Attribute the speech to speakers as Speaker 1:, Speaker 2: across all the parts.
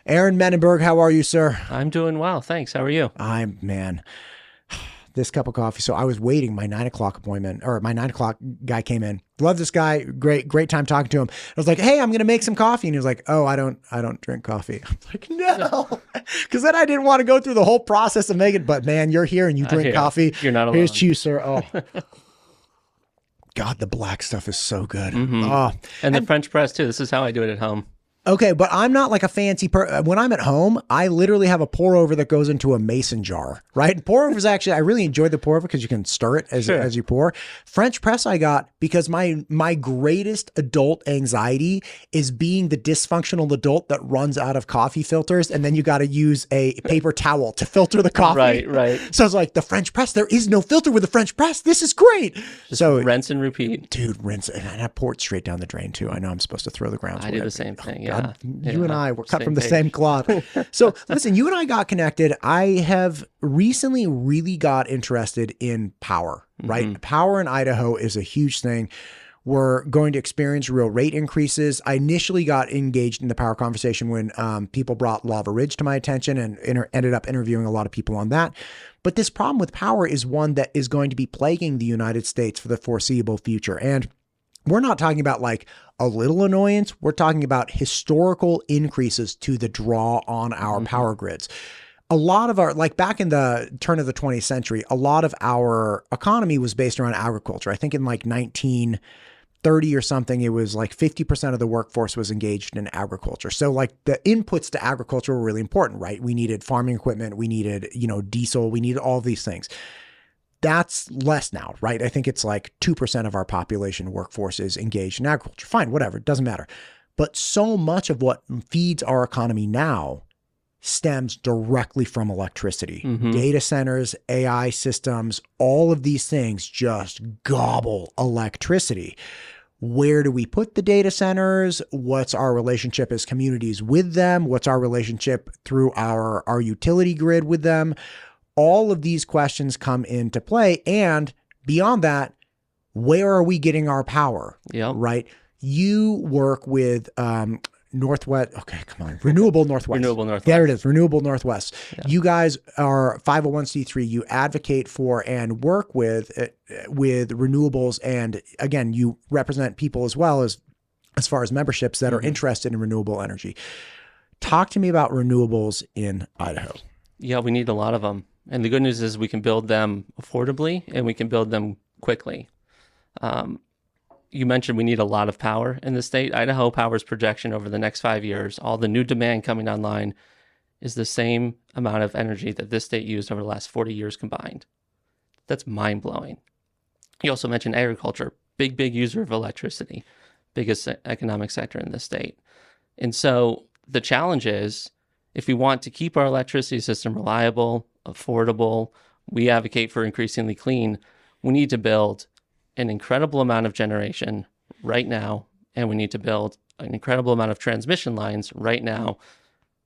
Speaker 1: Aaron Menenberg, how are you, sir?
Speaker 2: I'm doing well, thanks. How are you?
Speaker 1: Man, this cup of coffee. So I was waiting my 9 o'clock appointment, or my 9 o'clock guy came in. Love this guy. Great time talking to him. I was like, hey, I'm going to make some coffee. And he was like, oh, I don't drink coffee. I was like, no, because then I didn't want to go through the whole process of making it. But man, you're here and you drink coffee.
Speaker 2: You're not alone.
Speaker 1: Here's to you, sir. Oh. God, the black stuff is so good. Oh.
Speaker 2: And the French press too. This is how I do it at home.
Speaker 1: Okay, but I'm not like a fancy when I'm at home, I literally have a pour over that goes into a mason jar, right? Pour over is actually, I really enjoy the pour over because you can stir it as you pour. French press I got because my greatest adult anxiety is being the dysfunctional adult that runs out of coffee filters, and then you got to use a paper towel to filter the coffee.
Speaker 2: Right.
Speaker 1: So it's like, the French press, there is no filter with the French press. This is great.
Speaker 2: So rinse and repeat.
Speaker 1: Dude, rinse. And I pour it straight down the drain too. I know I'm supposed to throw the grounds.
Speaker 2: I do the same thing, yeah.
Speaker 1: You and I were cut from the same cloth. So listen, you and I got connected. I have recently really got interested in power, right? Power in Idaho is a huge thing. We're going to experience real rate increases. I initially got engaged in the power conversation when people brought Lava Ridge to my attention and ended up interviewing a lot of people on that. But this problem with power is one that is going to be plaguing the United States for the foreseeable future. And we're not talking about like a little annoyance. We're talking about historical increases to the draw on our power grids. A lot of our, like back in the turn of the 20th century, a lot of our economy was based around agriculture. I think in like 1930 or something, it was like 50% of the workforce was engaged in agriculture. So like the inputs to agriculture were really important, right? We needed farming equipment. We needed, diesel. We needed all of these things. That's less now, right? I think it's like 2% of our population workforce is engaged in agriculture. Fine, whatever, it doesn't matter. But so much of what feeds our economy now stems directly from electricity. Data centers, AI systems, all of these things just gobble electricity. Where do we put the data centers? What's our relationship as communities with them? What's our relationship through our utility grid with them? All of these questions come into play. And beyond that, where are we getting our power?
Speaker 2: Yeah.
Speaker 1: Right. You work with Northwest. Okay, come on. Renewable Northwest.
Speaker 2: Renewable Northwest.
Speaker 1: There it is. Renewable Northwest.
Speaker 2: Yeah.
Speaker 1: You guys are 501c3. You advocate for and work with renewables. And again, you represent people as well as far as memberships that are interested in renewable energy. Talk to me about renewables in Idaho.
Speaker 2: Yeah, we need a lot of them. And the good news is we can build them affordably and we can build them quickly. You mentioned we need a lot of power in the state. Idaho Power's projection over the next 5 years, all the new demand coming online, is the same amount of energy that this state used over the last 40 years combined. That's mind-blowing. You also mentioned agriculture, big user of electricity, biggest economic sector in the state. And so the challenge is, if we want to keep our electricity system reliable, affordable, we advocate for increasingly clean, we need to build an incredible amount of generation right now, and we need to build an incredible amount of transmission lines right now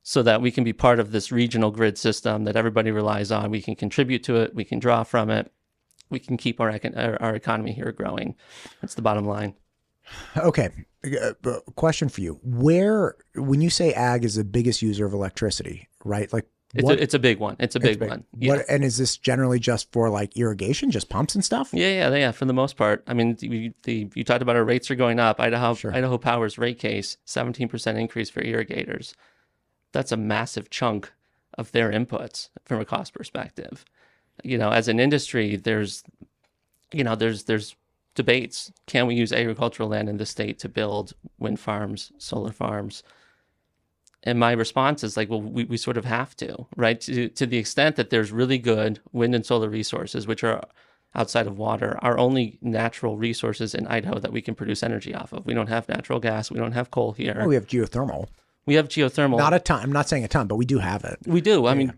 Speaker 2: so that we can be part of this regional grid system that everybody relies on. We can contribute to it, we can draw from it, we can keep our economy here growing. That's the bottom line.
Speaker 1: Okay. Question for you. When you say ag is the biggest user of electricity, right? Like
Speaker 2: it's a big one. It's a big one. Yeah.
Speaker 1: And is this generally just for like irrigation, just pumps and stuff?
Speaker 2: Yeah. For the most part. I mean, you talked about our rates are going up. Idaho Power's rate case, 17% increase for irrigators. That's a massive chunk of their inputs from a cost perspective. As an industry, there's debates. Can we use agricultural land in the state to build wind farms, solar farms? And my response is like, well, we sort of have to, right? To the extent that there's really good wind and solar resources, which are outside of water, are only natural resources in Idaho that we can produce energy off of. We don't have natural gas. We don't have coal here.
Speaker 1: Oh, we have geothermal.
Speaker 2: We have geothermal.
Speaker 1: Not a ton. I'm not saying a ton, but we do have it.
Speaker 2: We do. I mean,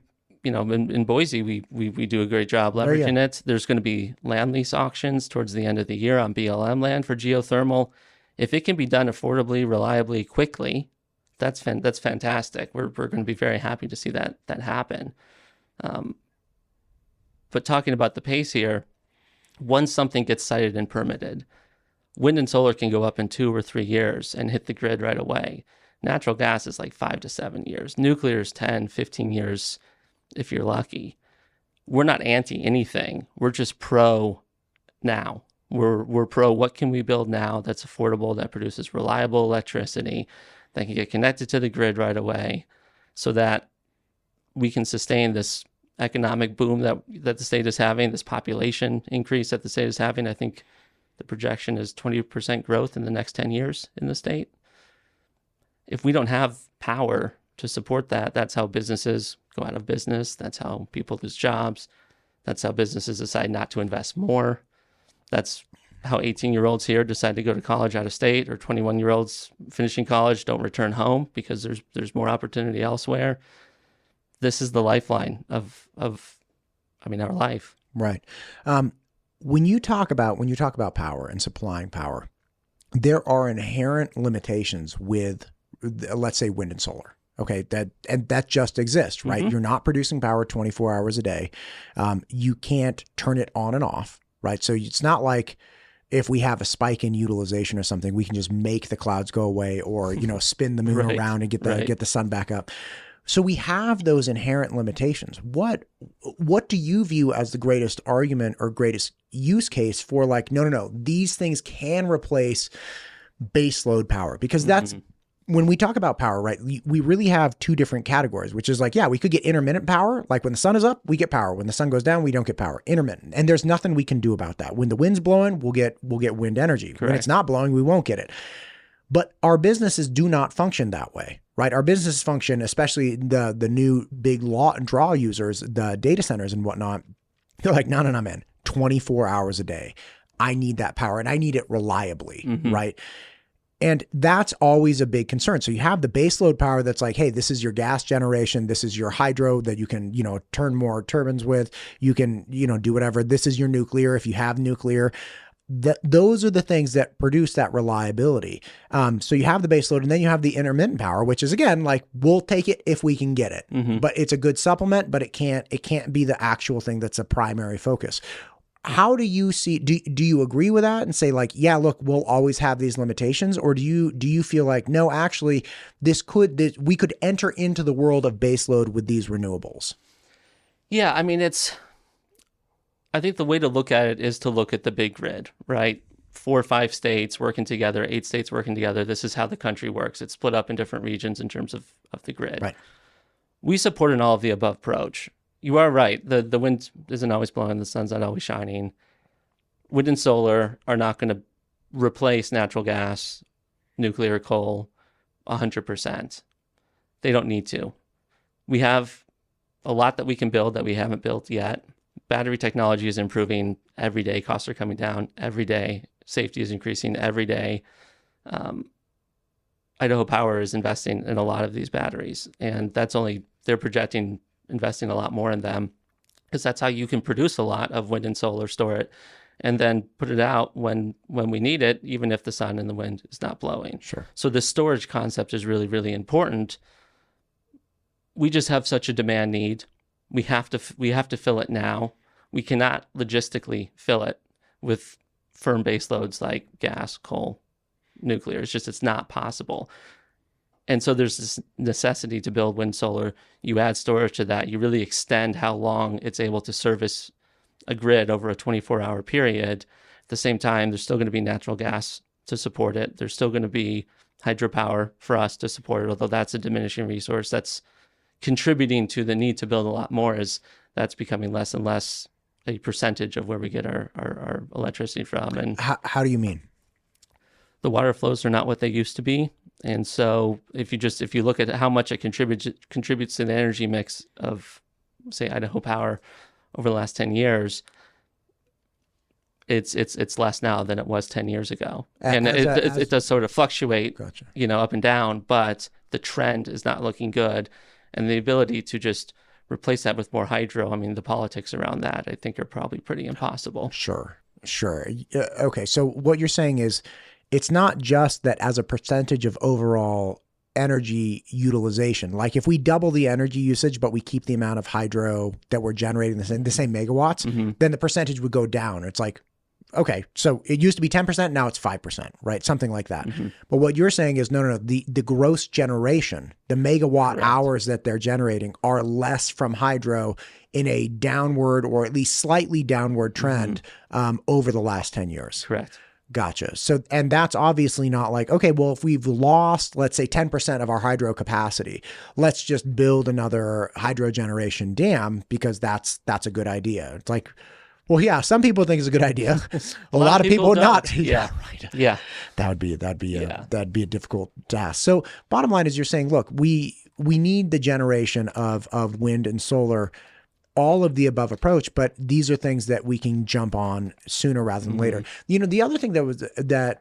Speaker 2: in Boise, we do a great job leveraging it. There's going to be land lease auctions towards the end of the year on BLM land for geothermal. If it can be done affordably, reliably, quickly, that's fantastic. We're going to be very happy to see that happen. But talking about the pace here, once something gets sited and permitted, wind and solar can go up in 2 or 3 years and hit the grid right away. Natural gas is like 5 to 7 years. Nuclear is 10, 15 years if you're lucky. We're not anti anything. We're just pro now. We're pro what can we build now that's affordable, that produces reliable electricity, that can get connected to the grid right away, so that we can sustain this economic boom that the state is having, this population increase that the state is having. I think the projection is 20% growth in the next 10 years in the state. If we don't have power to support that, that's how businesses go out of business. That's how people lose jobs. That's how businesses decide not to invest more. That's how 18-year-olds here decide to go to college out of state, or 21-year-olds finishing college don't return home because there's more opportunity elsewhere. This is the lifeline of our life.
Speaker 1: Right. When you talk about power and supplying power, there are inherent limitations with, let's say, wind and solar. Okay, that just exists, right? Mm-hmm. You're not producing power 24 hours a day. You can't turn it on and off, right? So it's not like if we have a spike in utilization or something, we can just make the clouds go away, or spin the moon
Speaker 2: right,
Speaker 1: around and get the sun back up. So we have those inherent limitations. What do you view as the greatest argument or greatest use case for, like, no, these things can replace baseload power? Because that's when we talk about power, right? We really have two different categories, which is like, yeah, we could get intermittent power. Like when the sun is up, we get power. When the sun goes down, we don't get power. Intermittent. And there's nothing we can do about that. When the wind's blowing, we'll get wind energy. Correct. When it's not blowing, we won't get it. But our businesses do not function that way, right? Our businesses function, especially the new big draw users, the data centers and whatnot. They're like, no, man, 24 hours a day. I need that power, and I need it reliably, right? And that's always a big concern. So you have the baseload power that's like, hey, this is your gas generation. This is your hydro that you can, turn more turbines with. You can, do whatever. This is your nuclear if you have nuclear. Those are the things that produce that reliability. So you have the baseload, and then you have the intermittent power, which is, again, like, we'll take it if we can get it. But it's a good supplement, but it can't be the actual thing that's a primary focus. How do you see, do you agree with that and say, like, yeah, look, we'll always have these limitations? Or do you feel like, no, actually we could enter into the world of baseload with these renewables?
Speaker 2: Yeah. I mean, I think the way to look at it is to look at the big grid, right? 4 or 5 states working together, 8 states working together. This is how the country works. It's split up in different regions in terms of the grid. Right. We support an all of the above approach. You are right. The wind isn't always blowing. The sun's not always shining. Wind and solar are not going to replace natural gas, nuclear, coal 100%. They don't need to. We have a lot that we can build that we haven't built yet. Battery technology is improving every day. Costs are coming down every day. Safety is increasing every day. Idaho Power is investing in a lot of these batteries, and they're projecting investing a lot more in them, because that's how you can produce a lot of wind and solar, store it, and then put it out when we need it, even if the sun and the wind is not blowing.
Speaker 1: Sure.
Speaker 2: So the storage concept is really, really important. We just have such a demand need. We have to fill it now. We cannot logistically fill it with firm base loads like gas, coal, nuclear. It's not possible. And so there's this necessity to build wind, solar. You add storage to that, you really extend how long it's able to service a grid over a 24-hour period. At the same time, there's still going to be natural gas to support it. There's still going to be hydropower for us to support it, although that's a diminishing resource. That's contributing to the need to build a lot more, as that's becoming less and less a percentage of where we get our electricity from. And
Speaker 1: how do you mean?
Speaker 2: The water flows are not what they used to be. And so if you look at how much it contributes to the energy mix of, say, Idaho Power over the last 10 years, it's less now than it was 10 years ago. And it does sort of fluctuate,
Speaker 1: Gotcha.
Speaker 2: Up and down, but the trend is not looking good. And the ability to just replace that with more hydro, I mean, the politics around that, I think, are probably pretty impossible.
Speaker 1: Sure. Okay. So what you're saying is, it's not just that as a percentage of overall energy utilization, like if we double the energy usage, but we keep the amount of hydro that we're generating, the same megawatts, then the percentage would go down. It's like, okay, so it used to be 10%, now it's 5%, right? Something like that. But what you're saying is, no, the gross generation, the megawatt hours that they're generating are less from hydro in a downward or at least slightly downward trend over the last 10 years.
Speaker 2: Correct.
Speaker 1: Gotcha. So, and that's obviously not like, okay, well, if we've lost, let's say 10% of our hydro capacity, let's just build another hydro generation dam because that's a good idea. It's like, well, yeah, some people think it's a good idea. A lot of people not.
Speaker 2: Yeah.
Speaker 1: Right.
Speaker 2: Yeah.
Speaker 1: That'd be a difficult task. So bottom line is you're saying, look, we need the generation of wind and solar, all of the above approach, but these are things that we can jump on sooner rather than later. You know, the other thing that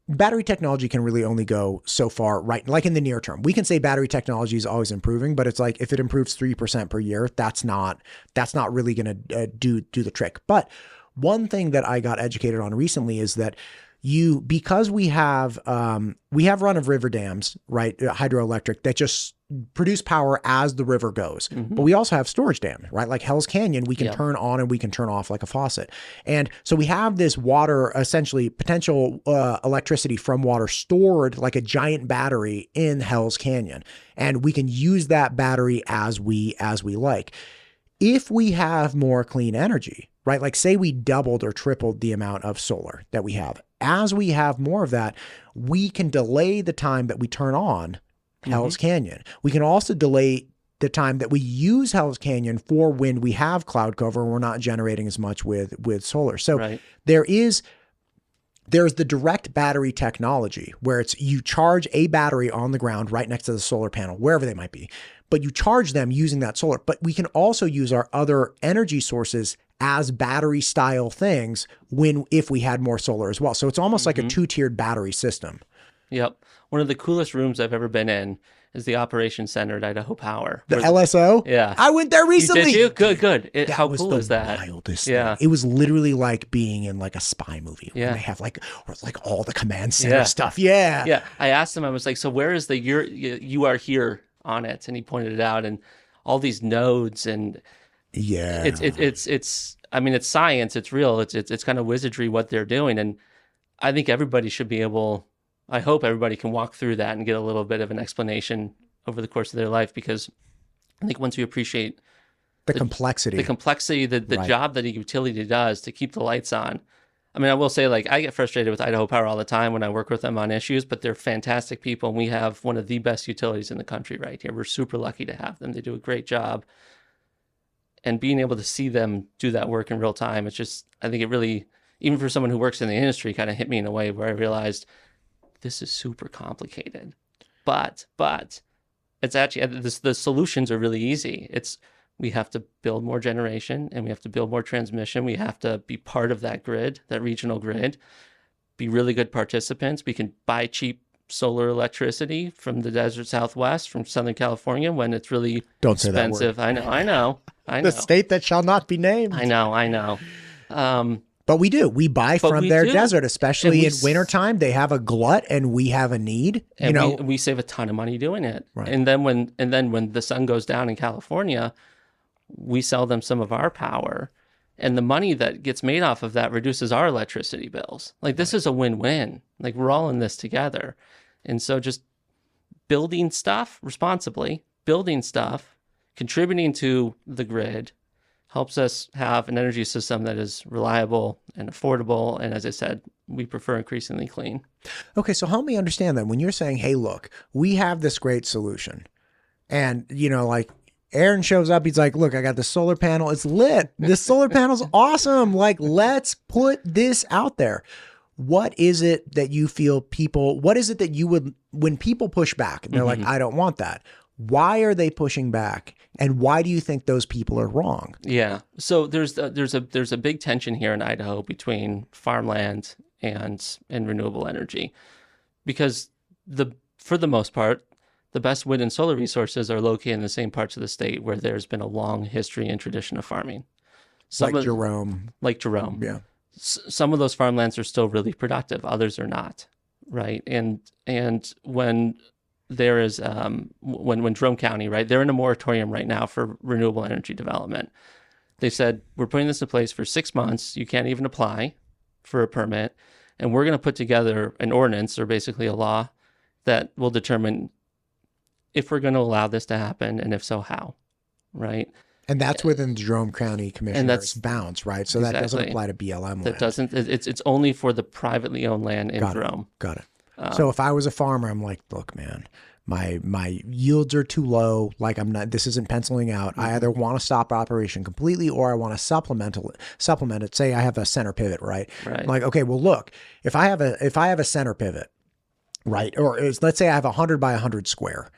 Speaker 1: battery technology can really only go so far, right? Like in the near term, we can say battery technology is always improving, but it's like, if it improves 3% per year, that's not really going to do the trick. But one thing that I got educated on recently is that because we have run of river dams, right? Hydroelectric that just produce power as the river goes. But we also have storage dams, right? Like Hell's Canyon, we can turn on and we can turn off like a faucet. And so we have this water, essentially potential electricity from water stored like a giant battery in Hell's Canyon. And we can use that battery as we like. If we have more clean energy, right? Like say we doubled or tripled the amount of solar that we have. As we have more of that, we can delay the time that we turn on Hell's Canyon. We can also delay the time that we use Hell's Canyon for when we have cloud cover and we're not generating as much with solar. So there's the direct battery technology where it's you charge a battery on the ground right next to the solar panel, wherever they might be, but you charge them using that solar. But we can also use our other energy sources as battery style things if we had more solar as well. So it's almost like a two-tiered battery system.
Speaker 2: Yep. One of the coolest rooms I've ever been in is the operations center at Idaho Power.
Speaker 1: The LSO?
Speaker 2: Yeah.
Speaker 1: I went there recently.
Speaker 2: Did you? Good. How cool is that?
Speaker 1: Wildest thing. It was literally like being in like a spy movie. Yeah. They have like all the command center stuff. Yeah.
Speaker 2: Yeah. I asked him, I was like, so where is you are here on it? And he pointed it out and all these nodes and it's I mean, it's science, it's real, it's kind of wizardry what they're doing. And I think everybody should be able, I hope everybody can walk through that and get a little bit of an explanation over the course of their life, because I think once you appreciate
Speaker 1: the complexity,
Speaker 2: the job that a utility does to keep the lights on. I mean, I will say, like, I get frustrated with Idaho Power all the time when I work with them on issues, but they're fantastic people. And we have one of the best utilities in the country right here. We're super lucky to have them. They do a great job. And being able to see them do that work in real time, it's just, I think it really, even for someone who works in the industry, kind of hit me in a way where I realized this is super complicated. But it's actually, the solutions are really easy. We have to build more generation and we have to build more transmission. We have to be part of that grid, that regional grid, be really good participants. We can buy cheap solar electricity from the desert Southwest, from Southern California, when it's really expensive. I know.
Speaker 1: The state that shall not be named.
Speaker 2: I know.
Speaker 1: But we do. We buy from their desert, especially in wintertime. They have a glut and we have a need.
Speaker 2: And we save a ton of money doing it. Right. And then when the sun goes down in California, we sell them some of our power, and the money that gets made off of that reduces our electricity bills. Like, this is a win-win. Like, we're all in this together. And so just building stuff responsibly, contributing to the grid helps us have an energy system that is reliable and affordable. And as I said, we prefer increasingly clean.
Speaker 1: Okay, so help me understand that. When you're saying, hey, look, we have this great solution, and, like, Aaron shows up, he's like, look, I got the solar panel. It's lit. This solar panel's awesome. Like, let's put this out there. What is it that you feel what is it that you would, when people push back and they're like, I don't want that. Why are they pushing back? And why do you think those people are wrong?
Speaker 2: Yeah. So there's a big tension here in Idaho between farmland and renewable energy, because for the most part, the best wind and solar resources are located in the same parts of the state where there's been a long history and tradition of farming.
Speaker 1: Jerome.
Speaker 2: Yeah. Some of those farmlands are still really productive. Others are not, right? And when there is, when Jerome County, right, they're in a moratorium right now for renewable energy development. They said, we're putting this in place for 6 months. You can't even apply. for a permit, and we're going to put together an ordinance, or basically a law, that will determine if we're going to allow this to happen, and if so, how, right?
Speaker 1: And that's within the Jerome County Commissioner's bounds, right? So
Speaker 2: exactly.
Speaker 1: That doesn't apply to BLM land.
Speaker 2: That doesn't. It's only for the privately owned land in Jerome.
Speaker 1: Got it. So if I was a farmer, I'm like, look, man, my yields are too low. Like this isn't penciling out. I either want to stop operation completely, or I want to supplement it. Say I have a center pivot, right?
Speaker 2: Right.
Speaker 1: Like, okay, well, look, if I have a center pivot, right? Or let's say I have 100 by 100 square,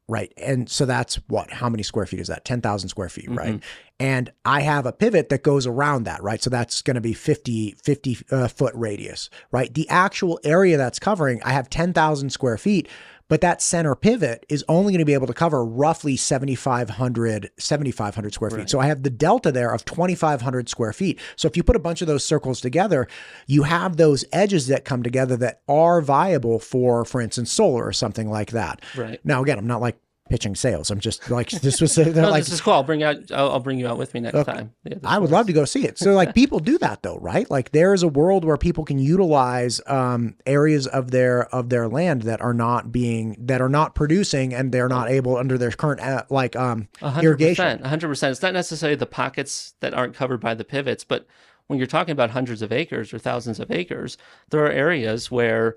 Speaker 1: right? And so that's how many square feet is that? 10,000 square feet, right? And I have a pivot that goes around that, right? So that's going to be 50 foot radius, right? The actual area that's covering, I have 10,000 square feet, but that center pivot is only going to be able to cover roughly 7,500 square feet. Right. So I have the delta there of 2,500 square feet. So if you put a bunch of those circles together, you have those edges that come together that are viable for instance, solar or something like that.
Speaker 2: Right.
Speaker 1: Now, again, I'm not like pitching sales. I'm just like, this
Speaker 2: is cool. I'll bring you out with me next time.
Speaker 1: I would love to go see it. So like people do that though, right? Like there is a world where people can utilize areas of their land that are not producing, and they're not able under their current irrigation.
Speaker 2: 100%. It's not necessarily the pockets that aren't covered by the pivots, but when you're talking about hundreds of acres or thousands of acres, there are areas where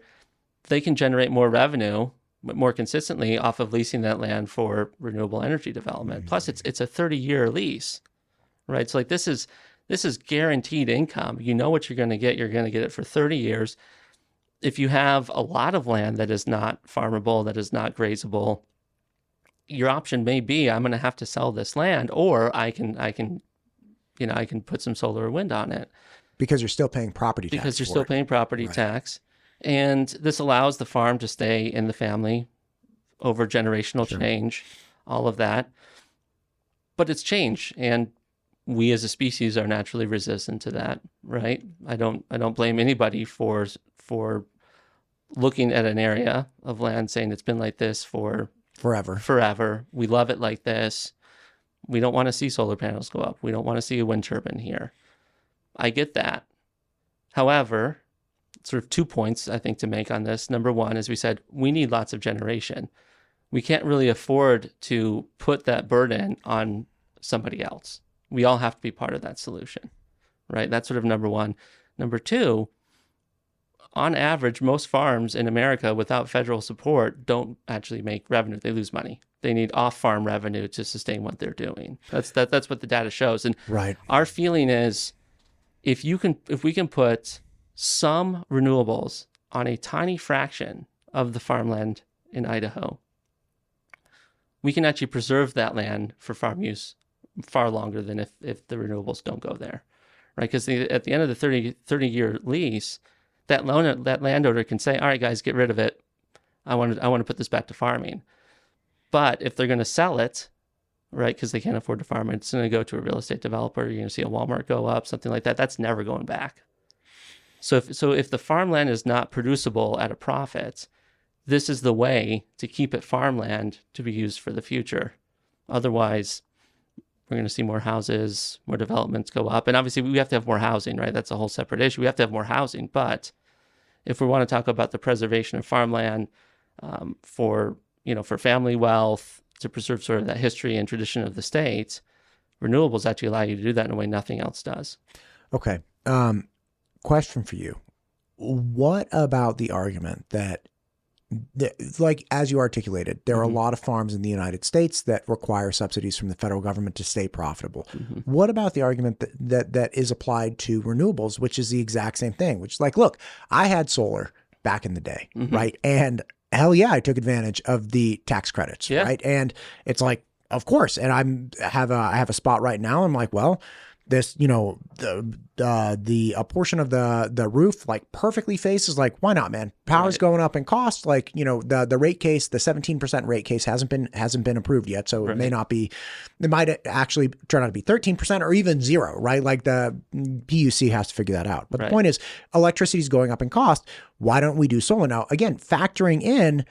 Speaker 2: they can generate more revenue more consistently off of leasing that land for renewable energy development. Plus it's a 30-year lease, right? So like this is guaranteed income. You know what you're going to get. You're going to get it for 30 years. If you have a lot of land that is not farmable, that is not grazable, your option may be, I'm going to have to sell this land, or I can put some solar or wind on it.
Speaker 1: Because you're still paying property tax.
Speaker 2: Because you're still paying property tax. And this allows the farm to stay in the family over generational change, all of that. But it's change, and we as a species are naturally resistant to that, right? I don't blame anybody for looking at an area of land saying it's been like this for forever. We love it like this. We don't want to see solar panels go up. We don't want to see a wind turbine here. I get that. However, sort of 2 points I think to make on this. Number one, as we said, we need lots of generation. We can't really afford to put that burden on somebody else. We all have to be part of that solution, right? That's sort of number one. Number two, on average, most farms in America without federal support don't actually make revenue. They lose money. They need off-farm revenue to sustain what they're doing. That's what the data shows. And our feeling is, if we can put some renewables on a tiny fraction of the farmland in Idaho, we can actually preserve that land for farm use far longer than if the renewables don't go there, right? Because at the end of the 30-year lease, that landowner can say, all right, guys, get rid of it. I want to put this back to farming. But if they're going to sell it, right, because they can't afford to farm it, it's going to go to a real estate developer. You're going to see a Walmart go up, something like that. That's never going back. So if the farmland is not producible at a profit, this is the way to keep it farmland to be used for the future. Otherwise, we're going to see more houses, more developments go up. And obviously, we have to have more housing, right? That's a whole separate issue. We have to have more housing. But if we want to talk about the preservation of farmland for family wealth, to preserve sort of that history and tradition of the state, renewables actually allow you to do that in a way nothing else does.
Speaker 1: Okay. Question for you. What about the argument that, like as you articulated, there are a lot of farms in the United States that require subsidies from the federal government to stay profitable? What about the argument that is applied to renewables, which is the exact same thing, which is like, look, I had solar back in the day, right? And hell yeah, I took advantage of the tax credits, right? And it's like, of course. And I have a spot right now. I'm like, well, this, a portion of the roof like perfectly faces, like, why not, man? Power's going up in cost. Like, the rate case, the 17% rate case hasn't been approved yet. So it might actually turn out to be 13% or even 0, right? Like the PUC has to figure that out. But the point is, electricity is going up in cost. Why don't we do solar? Now, again, factoring in,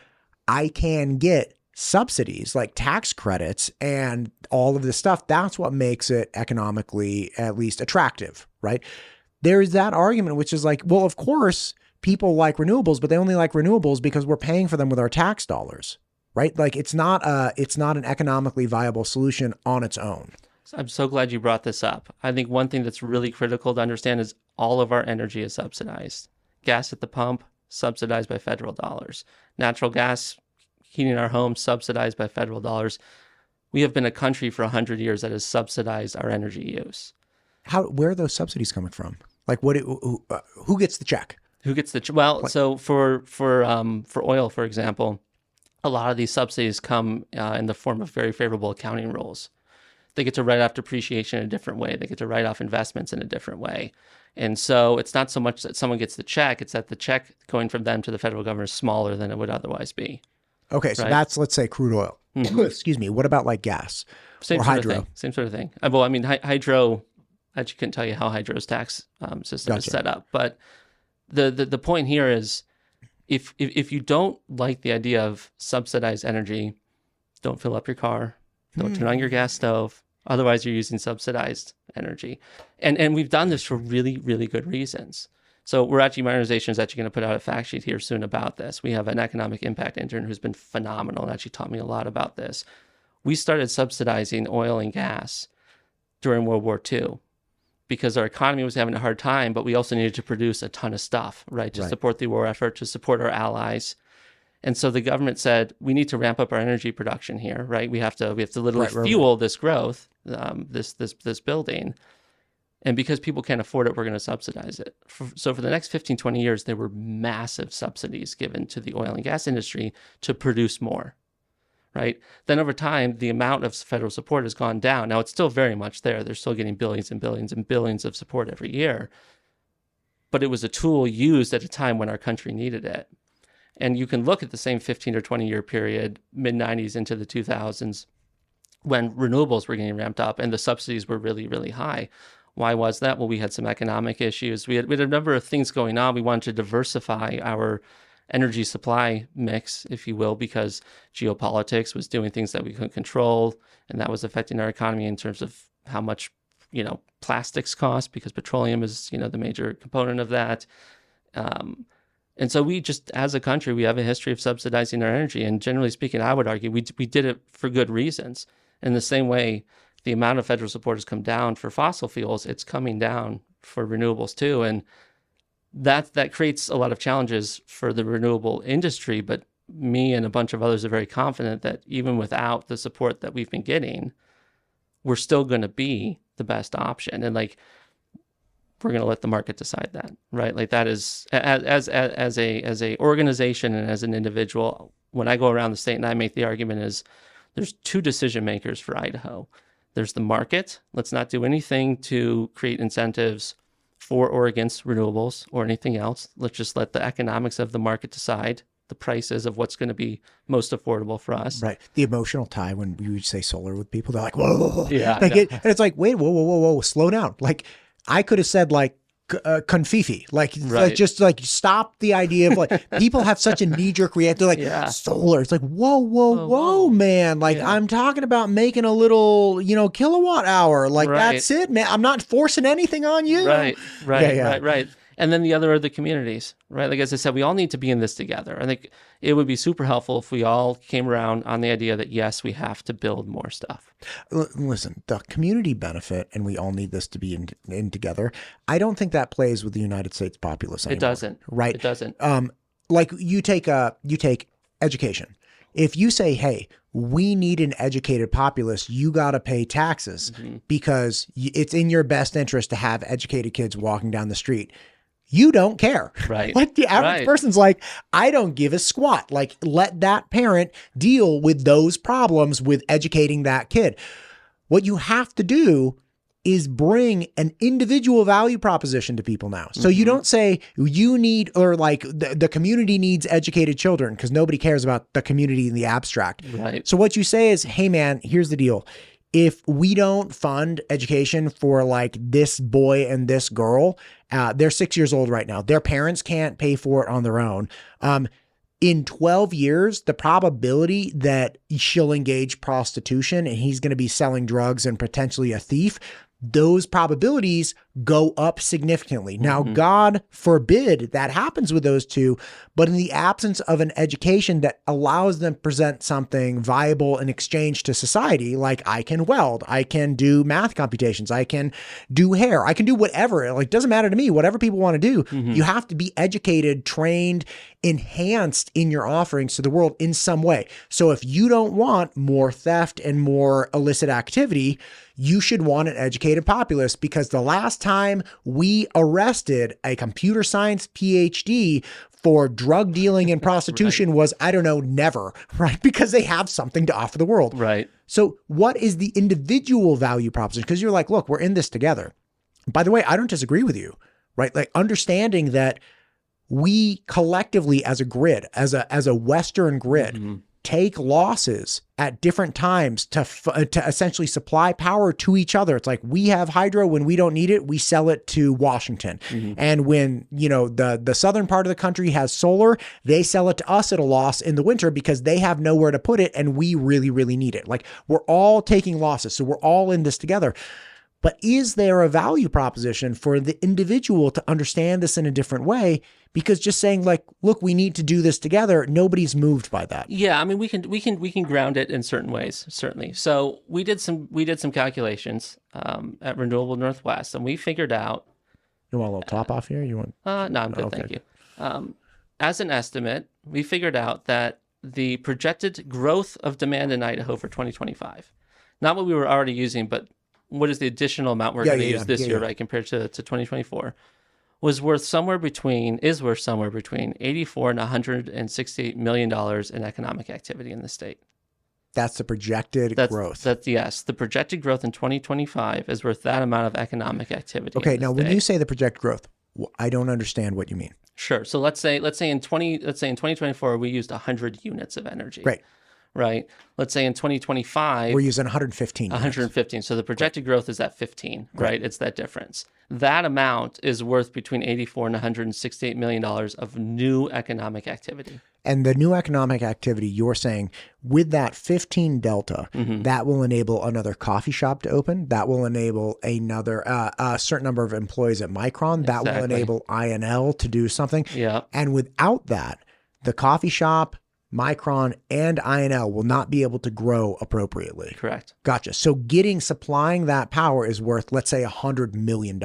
Speaker 1: I can get subsidies like tax credits and all of this stuff. That's what makes it economically at least attractive, right? there's that argument, which is like, well, of course, people like renewables, but they only like renewables because we're paying for them with our tax dollars, right? Like it's not an economically viable solution on its own.
Speaker 2: I'm so glad you brought this up. I think one thing that's really critical to understand is all of our energy is subsidized. Gas at the pump, subsidized by federal dollars. Natural gas, heating our homes, subsidized by federal dollars. We have been a country for 100 years that has subsidized our energy use.
Speaker 1: Where are those subsidies coming from? Like who gets the check?
Speaker 2: Who gets the well? So for oil, for example, a lot of these subsidies come in the form of very favorable accounting rules. They get to write off depreciation in a different way. They get to write off investments in a different way. And so it's not so much that someone gets the check, it's that the check going from them to the federal government is smaller than it would otherwise be.
Speaker 1: Okay, so that's, let's say, crude oil. Excuse me. What about like gas
Speaker 2: Same
Speaker 1: or
Speaker 2: sort
Speaker 1: hydro?
Speaker 2: Of thing. Same sort of thing. Well, I mean, hydro, I actually couldn't tell you how hydro's tax system is set up. But the point here is if you don't like the idea of subsidized energy, don't fill up your car, don't turn on your gas stove. Otherwise, you're using subsidized energy. And we've done this for really, really good reasons. So my organization is actually going to put out a fact sheet here soon about this. We have an economic impact intern who's been phenomenal and actually taught me a lot about this. We started subsidizing oil and gas during World War II because our economy was having a hard time, but we also needed to produce a ton of stuff, right? To support the war effort, to support our allies. And so the government said, we need to ramp up our energy production here, right? We have to literally fuel this growth, this building. And because people can't afford it, we're going to subsidize it. So for the next 15, 20 years, there were massive subsidies given to the oil and gas industry to produce more, right? Then over time, the amount of federal support has gone down. Now, it's still very much there. They're still getting billions and billions and billions of support every year. But it was a tool used at a time when our country needed it. And you can look at the same 15 or 20 year period, mid-90s into the 2000s, when renewables were getting ramped up and the subsidies were really, really high. Why was that? Well, we had some economic issues. We had a number of things going on. We wanted to diversify our energy supply mix, if you will, because geopolitics was doing things that we couldn't control, and that was affecting our economy in terms of how much, plastics cost, because petroleum is, the major component of that. And so we just, as a country, we have a history of subsidizing our energy. And generally speaking, I would argue we did it for good reasons. In the same way, the amount of federal support has come down for fossil fuels, it's coming down for renewables too. And that creates a lot of challenges for the renewable industry. But me and a bunch of others are very confident that even without the support that we've been getting, we're still going to be the best option. And we're going to let the market decide that, right? Like that is as a organization and as an individual, when I go around the state and I make the argument is there's two decision makers for Idaho. There's the market. Let's not do anything to create incentives for or against renewables or anything else. Let's just let the economics of the market decide the prices of what's going to be most affordable for us.
Speaker 1: Right. The emotional tie when you say solar with people, they're like, whoa.
Speaker 2: Yeah.
Speaker 1: And it's like, wait, whoa, slow down. Like I could have said like, confifi, like just like stop the idea of like people have such a knee-jerk reaction. They're like solar. It's like whoa, man. Like I'm talking about making a little kilowatt hour. Like that's it, man. I'm not forcing anything on you.
Speaker 2: Right. And then the other are the communities, right? Like as I said, we all need to be in this together. I think it would be super helpful if we all came around on the idea that yes, we have to build more stuff.
Speaker 1: Listen, the community benefit, and we all need this to be in together. I don't think that plays with the United States populace anymore.
Speaker 2: It doesn't.
Speaker 1: Right?
Speaker 2: It doesn't.
Speaker 1: Like you take education. If you say, hey, we need an educated populace, you got to pay taxes because it's in your best interest to have educated kids walking down the street. You don't care.
Speaker 2: Right.
Speaker 1: Like the average person's like, I don't give a squat. Like let that parent deal with those problems with educating that kid. What you have to do is bring an individual value proposition to people now. So you don't say you need, or like the community needs educated children because nobody cares about the community in the abstract.
Speaker 2: Right.
Speaker 1: So what you say is, hey man, here's the deal. If we don't fund education for like this boy and this girl, they're 6 years old right now. Their parents can't pay for it on their own. In 12 years, the probability that she'll engage prostitution and he's going to be selling drugs and potentially a thief, those probabilities go up significantly. Now, God forbid that happens with those two, but in the absence of an education that allows them to present something viable in exchange to society, like I can weld, I can do math computations, I can do hair, I can do whatever, like doesn't matter to me, whatever people want to do, you have to be educated, trained, enhanced in your offerings to the world in some way. So if you don't want more theft and more illicit activity, you should want an educated populace, because the last time we arrested a computer science PhD for drug dealing and prostitution was, I don't know, never, right? Because they have something to offer the world.
Speaker 2: Right.
Speaker 1: So what is the individual value proposition? Because you're like, look, we're in this together. By the way, I don't disagree with you, right? Like understanding that we collectively as a grid, as a Western grid, take losses at different times to essentially supply power to each other. It's like we have hydro when we don't need it, we sell it to Washington. And when, you know, the southern part of the country has solar, they sell it to us at a loss in the winter because they have nowhere to put it and we really, really need it. Like we're all taking losses. So we're all in this together. But is there a value proposition for the individual to understand this in a different way? Because just saying like, look, we need to do this together, nobody's moved by that.
Speaker 2: Yeah, I mean, we can ground it in certain ways, certainly. So we did some calculations at Renewable Northwest, and we figured out.
Speaker 1: You want a little top off here? You want?
Speaker 2: No, I'm good, thank you. As an estimate, we figured out that the projected growth of demand in Idaho for 2025, not what we were already using, but what is the additional amount we're going to use this year, right, compared to 2024, is worth somewhere between 84 and $168 million in economic activity in the state.
Speaker 1: That's the projected growth.
Speaker 2: Yes, the projected growth in 2025 is worth that amount of economic activity.
Speaker 1: Okay, now when you say the projected growth, I don't understand what you mean.
Speaker 2: Sure. So let's say in 2024 we used 100 units of energy.
Speaker 1: Great.
Speaker 2: Right. Let's say in 2025
Speaker 1: we're using 115.
Speaker 2: 115. So the projected growth is at 15, right? It's that difference. That amount is worth between 84 and $168 million of new economic activity.
Speaker 1: And the new economic activity, you're saying with that 15 delta, that will enable another coffee shop to open. That will enable another a certain number of employees at Micron. That will enable INL to do something.
Speaker 2: Yeah.
Speaker 1: And without that, the coffee shop, Micron, and INL will not be able to grow appropriately.
Speaker 2: Correct.
Speaker 1: Gotcha. So supplying that power is worth, let's say, $100 million.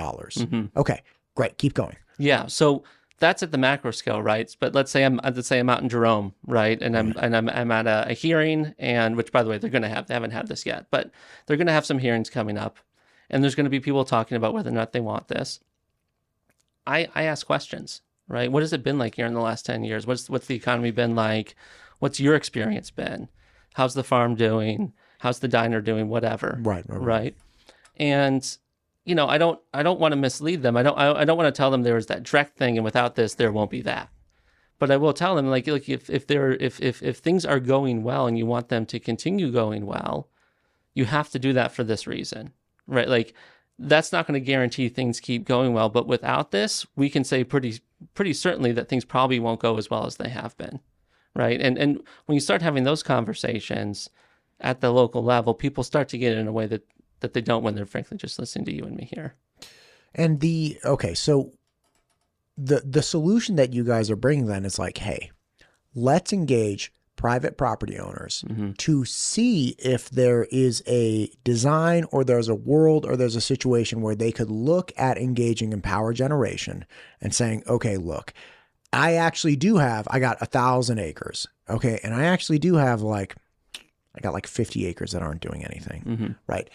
Speaker 1: Okay, great. Keep going.
Speaker 2: Yeah. So that's at the macro scale, right? But let's say I'm out in Jerome, right? And I'm at a hearing, and which, by the way, they haven't had this yet, but they're going to have some hearings coming up, and there's going to be people talking about whether or not they want this. I ask questions. Right? What has it been like here in the last 10 years? What's the economy been like? What's your experience been? How's the farm doing? How's the diner doing? Whatever. Right. And, you know, I don't want to mislead them. I don't want to tell them there was that direct thing, and without this, there won't be that. But I will tell them, like if things are going well and you want them to continue going well, you have to do that for this reason, right? Like that's not going to guarantee things keep going well. But without this, we can say pretty certainly that things probably won't go as well as they have been, right? And when you start having those conversations at the local level, people start to get it in a way that they don't when they're frankly just listening to you and me here. And
Speaker 1: so the solution that you guys are bringing then is like, hey, let's engage private property owners to see if there is a design or there's a world or there's a situation where they could look at engaging in power generation and saying, okay, look, I got 1,000 acres. Okay. And I actually do have I got like 50 acres that aren't doing anything. Right.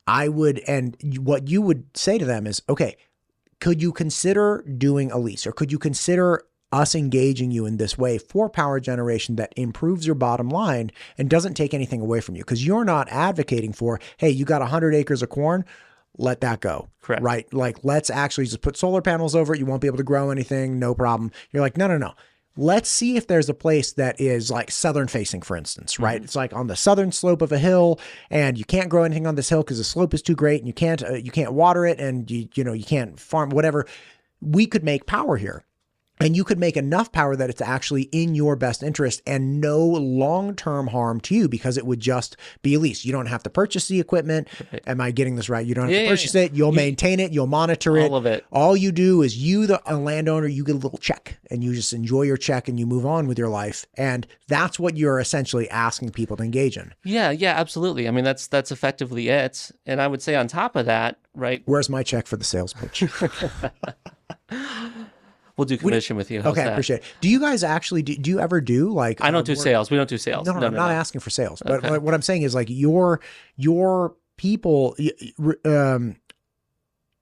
Speaker 1: And what you would say to them is, okay, could you consider doing a lease, or could you consider us engaging you in this way for power generation that improves your bottom line and doesn't take anything away from you? Because you're not advocating for, hey, you got 100 acres of corn, let that go.
Speaker 2: Correct.
Speaker 1: Right? Like, let's actually just put solar panels over it. You won't be able to grow anything. No problem. You're like, no. Let's see if there's a place that is like southern facing, for instance, right? It's like on the southern slope of a hill, and you can't grow anything on this hill because the slope is too great, and you can't water it, and you can't farm, whatever. We could make power here. And you could make enough power that it's actually in your best interest and no long-term harm to you because it would just be a lease. You don't have to purchase the equipment. Right. Am I getting this right? You don't have to purchase it. You'll maintain it. You'll monitor it.
Speaker 2: All of it.
Speaker 1: All you do is the landowner, you get a little check and you just enjoy your check and you move on with your life. And that's what you're essentially asking people to engage in.
Speaker 2: Yeah, absolutely. I mean, that's effectively it. And I would say on top of that, right?
Speaker 1: Where's my check for the sales pitch?
Speaker 2: We'll do commission with you. How's
Speaker 1: okay,
Speaker 2: that?
Speaker 1: appreciate it. Do you guys actually, do you ever do like...
Speaker 2: I don't do sales. We don't do sales.
Speaker 1: No, I'm not asking for sales. But what I'm saying is like your people,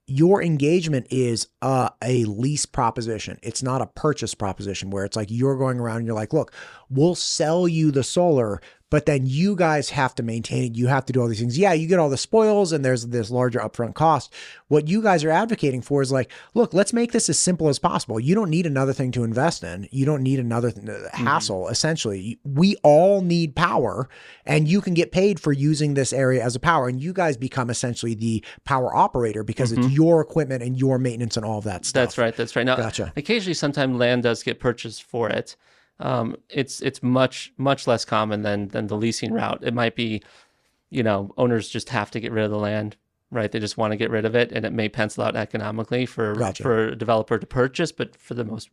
Speaker 1: your engagement is a lease proposition. It's not a purchase proposition where it's like you're going around and you're like, look, we'll sell you the solar, but then you guys have to maintain it. You have to do all these things. Yeah, you get all the spoils and there's this larger upfront cost. What you guys are advocating for is like, look, let's make this as simple as possible. You don't need another thing to invest in. You don't need another hassle. Essentially, we all need power and you can get paid for using this area as a power. And you guys become essentially the power operator because it's your equipment and your maintenance and all of that stuff.
Speaker 2: That's right. Now,
Speaker 1: gotcha.
Speaker 2: Occasionally, sometimes land does get purchased for it. It's much less common than the leasing route. It might be, owners just have to get rid of the land, right? They just want to get rid of it, and it may pencil out economically for a developer to purchase, but for the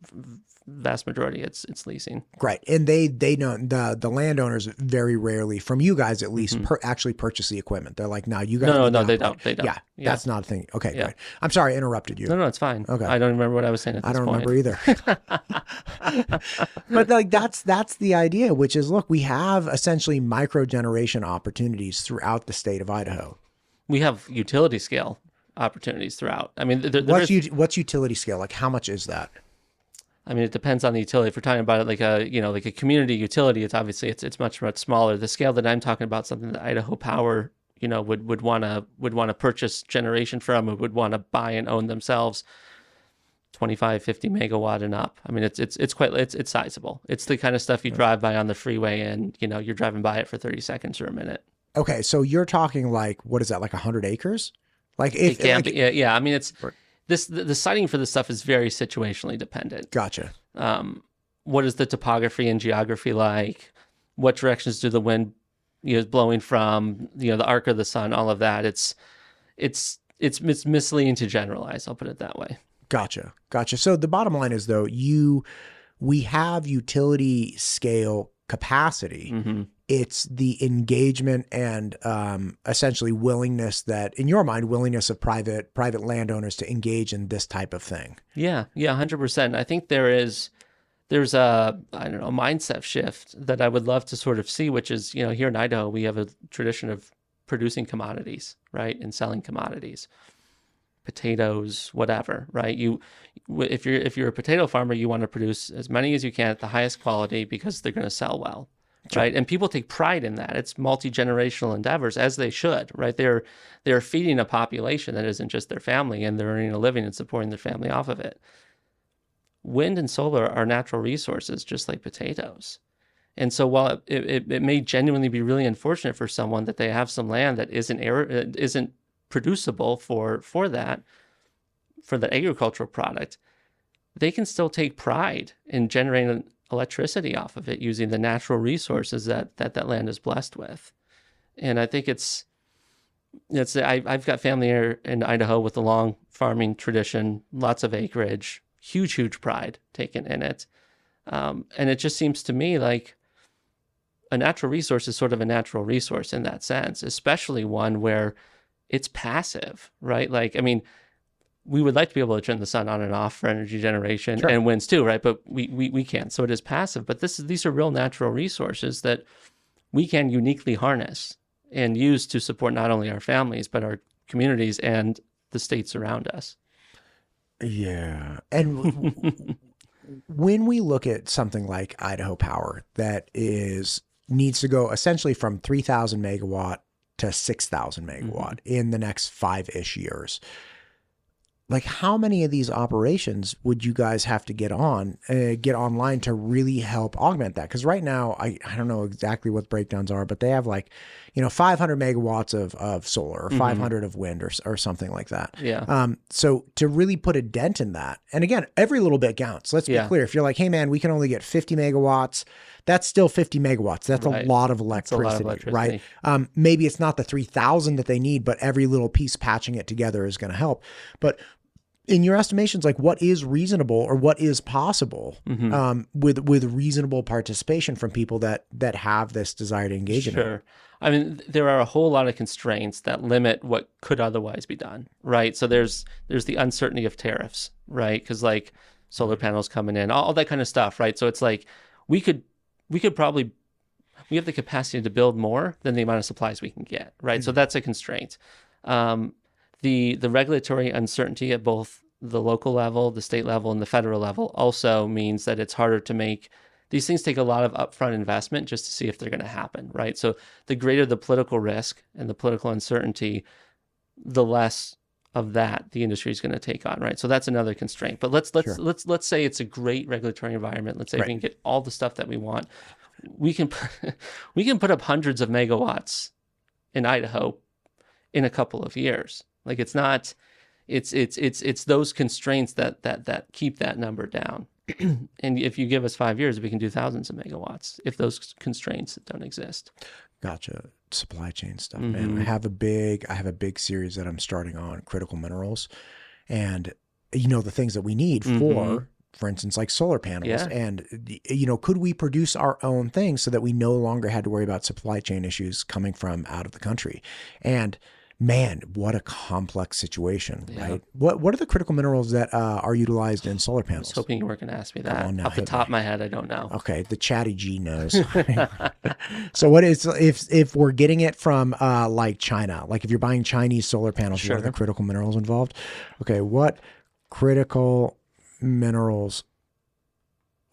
Speaker 2: vast majority, it's leasing.
Speaker 1: Right, and they know the landowners very rarely, from you guys at least, actually purchase the equipment. They're like, no, you guys.
Speaker 2: No, they don't.
Speaker 1: Yeah, that's not a thing. Okay, great. I'm sorry, I interrupted you.
Speaker 2: No, it's fine.
Speaker 1: Okay,
Speaker 2: I don't remember what I was saying at this point.
Speaker 1: I don't remember either. But like that's the idea, which is, look, we have essentially micro generation opportunities throughout the state of Idaho.
Speaker 2: We have utility scale opportunities throughout. I mean,
Speaker 1: what's utility scale? Like, how much is that?
Speaker 2: I mean, it depends on the utility. If we're talking about it like a community utility, it's obviously it's much smaller. The scale that I'm talking about, something that Idaho Power, would want to purchase generation from, or would want to buy and own themselves, 25, 50 megawatt and up. I mean, it's sizable. It's the kind of stuff you drive by on the freeway and you're driving by it for 30 seconds or a minute.
Speaker 1: Okay, so you're talking like, what is that, like 100 acres? Like
Speaker 2: if it can be, yeah. I mean, it's the siting for this stuff is very situationally dependent.
Speaker 1: Gotcha.
Speaker 2: What is the topography and geography like? What directions do the wind is blowing from? The arc of the sun, all of that. It's misleading to generalize. I'll put it that way.
Speaker 1: Gotcha. So the bottom line is, though, we have utility scale capacity. Mm-hmm. It's the engagement and essentially willingness of private landowners to engage in this type of thing. Yeah,
Speaker 2: 100%. I think there's a mindset shift that I would love to sort of see, which is, here in Idaho, we have a tradition of producing commodities, right, and selling commodities, potatoes, whatever, right? If you're a potato farmer, you want to produce as many as you can at the highest quality because they're going to sell well. Sure. Right. And people take pride in that. It's multi-generational endeavors, as they should, right? They're feeding a population that isn't just their family, and they're earning a living and supporting their family off of it. Wind and solar are natural resources, just like potatoes. And so while it may genuinely be really unfortunate for someone that they have some land that isn't producible for that agricultural product, they can still take pride in generating electricity off of it using the natural resources that land is blessed with. And I think I've got family here in Idaho with a long farming tradition, lots of acreage, huge pride taken in it. And it just seems to me like a natural resource is sort of a natural resource in that sense, especially one where it's passive, right? Like, I mean, we would like to be able to turn the sun on and off for energy generation, sure, and winds too, right? But we can't. So it is passive. But these are real natural resources that we can uniquely harness and use to support not only our families, but our communities and the states around us.
Speaker 1: Yeah. And when we look at something like Idaho Power that needs to go essentially from 3,000 megawatt to 6,000 megawatt in the next 5-ish years, like how many of these operations would you guys have to get online to really help augment that? Because right now, I don't know exactly what the breakdowns are, but they have like, 500 megawatts of solar or 500 of wind or something like that.
Speaker 2: Yeah.
Speaker 1: So to really put a dent in that, and again, every little bit counts. Let's be clear. If you're like, hey man, we can only get 50 megawatts, that's still 50 megawatts. That's a lot of electricity, right? Maybe it's not the 3,000 that they need, but every little piece patching it together is going to help. But in your estimations, like what is reasonable or what is possible with reasonable participation from people that have this desire to engage in it?
Speaker 2: Sure. I mean, there are a whole lot of constraints that limit what could otherwise be done, right? So there's the uncertainty of tariffs, right? Because like solar panels coming in, all that kind of stuff, right? So it's like we have the capacity to build more than the amount of supplies we can get, right? So that's a constraint. The regulatory uncertainty at both the local level, the state level, and the federal level also means that it's harder to make. These things take a lot of upfront investment just to see if they're going to happen, right? So the greater the political risk and the political uncertainty, the less of that the industry is going to take on, right? So that's another constraint. But let's say it's a great regulatory environment. Let's say we can get all the stuff that we want. We can put up hundreds of megawatts in Idaho in a couple of years. Like it's those constraints that keep that number down. And if you give us 5 years, we can do thousands of megawatts if those constraints don't exist.
Speaker 1: Gotcha. Supply chain stuff, man. I have a big series that I'm starting on critical minerals, and the things that we need for instance, like solar panels. And could we produce our own things so that we no longer had to worry about supply chain issues coming from out of the country? And man, what a complex situation, right? What are the critical minerals that are utilized in solar panels?
Speaker 2: I was hoping you weren't going to ask me that. Off the top of my head, I don't know.
Speaker 1: Okay, the chatty G knows. So what is, if we're getting it from like China, like if you're buying Chinese solar panels, what are the critical minerals involved? Okay, what critical minerals